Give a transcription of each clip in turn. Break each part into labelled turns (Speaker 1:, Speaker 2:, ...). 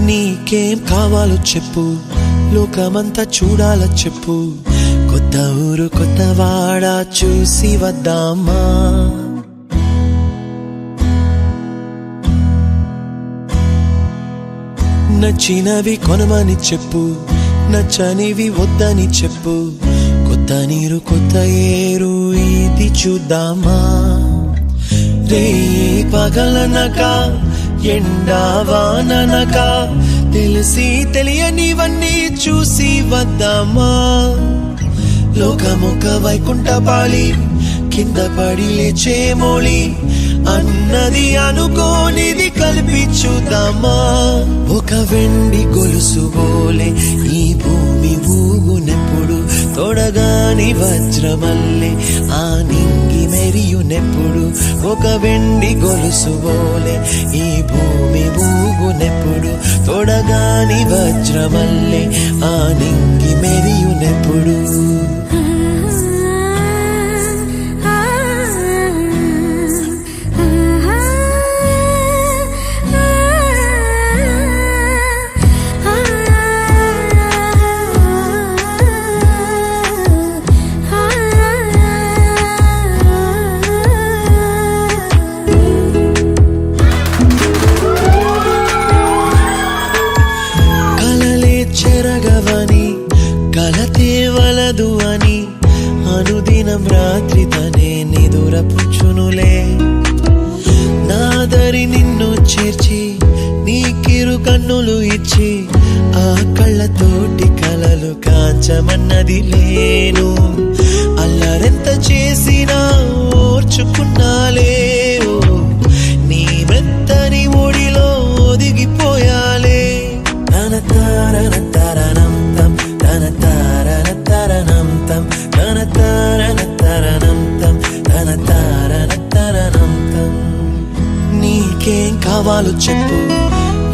Speaker 1: నీకేం కావాలో చెప్పు, లోకమంతా చూడాల చెప్పు. కొత్త ఊరు కొత్త వాడ చూసి వద్దామా? నచ్చినవి కొనమని చెప్పు, నచ్చనివి వద్దని చెప్పు. కొత్త నీరు కొత్త ఏరు ఇది చూద్దామా? రే పగలనక ఎండా వాననక తెలిసి తెలియనివన్నీ చూసి వద్దామా? లోకమొక వైకుంఠపాళి, కింద పడి లేచే మోళి, అన్నది అనుకోనిది కలిపి చూద్దామా? ఒక వెండి గొలుసు బోలే ఈ భూమి ఊగునెప్పుడు, తొడగాని వజ్రమల్లే ఆ నింగి మెరియునెప్పుడు. ఒక వెండి గొలుసు బోలే ఈ భూమి ఊగునెప్పుడు, తొడగాని వజ్రమల్లే ఆ నింగి మెరియునెప్పుడు. చెరగవని కలతే వలదు అని అనుదినం రాత్రి తనే నిదురపుచ్చునులే. నాదరి నిన్ను చేర్చి నీకిరు కన్నులు ఇచ్చి, ఆ కళ్ళతోటి కలలు కాంచమన్నది లేను. అల్లరెంత చేసినా ఓర్చుకున్నాలే, నీ మెత్తని ఒడిలో ఒదిగిపోయాలే. తన తారన తరణం తం, తన తారన తరణం తం, తన తారన తరణం తం, తన తారన తరణం తం. నీకేం కావాలో చెప్పు,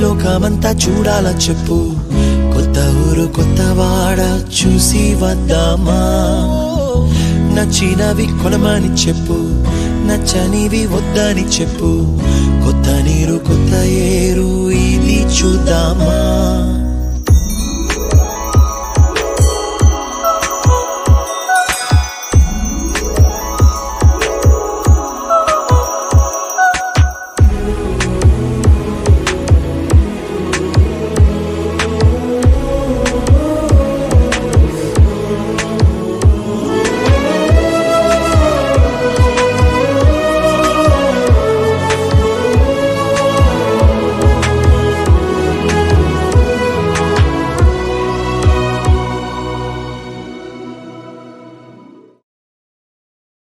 Speaker 1: లోకమంతా చూడాల చెప్పు. కొత్త ఊరు కొత్త వాడ చూసి వద్దామా? నచ్చినవి కొనమని చెప్పు, నచ్చనివి వద్దని చెప్పు.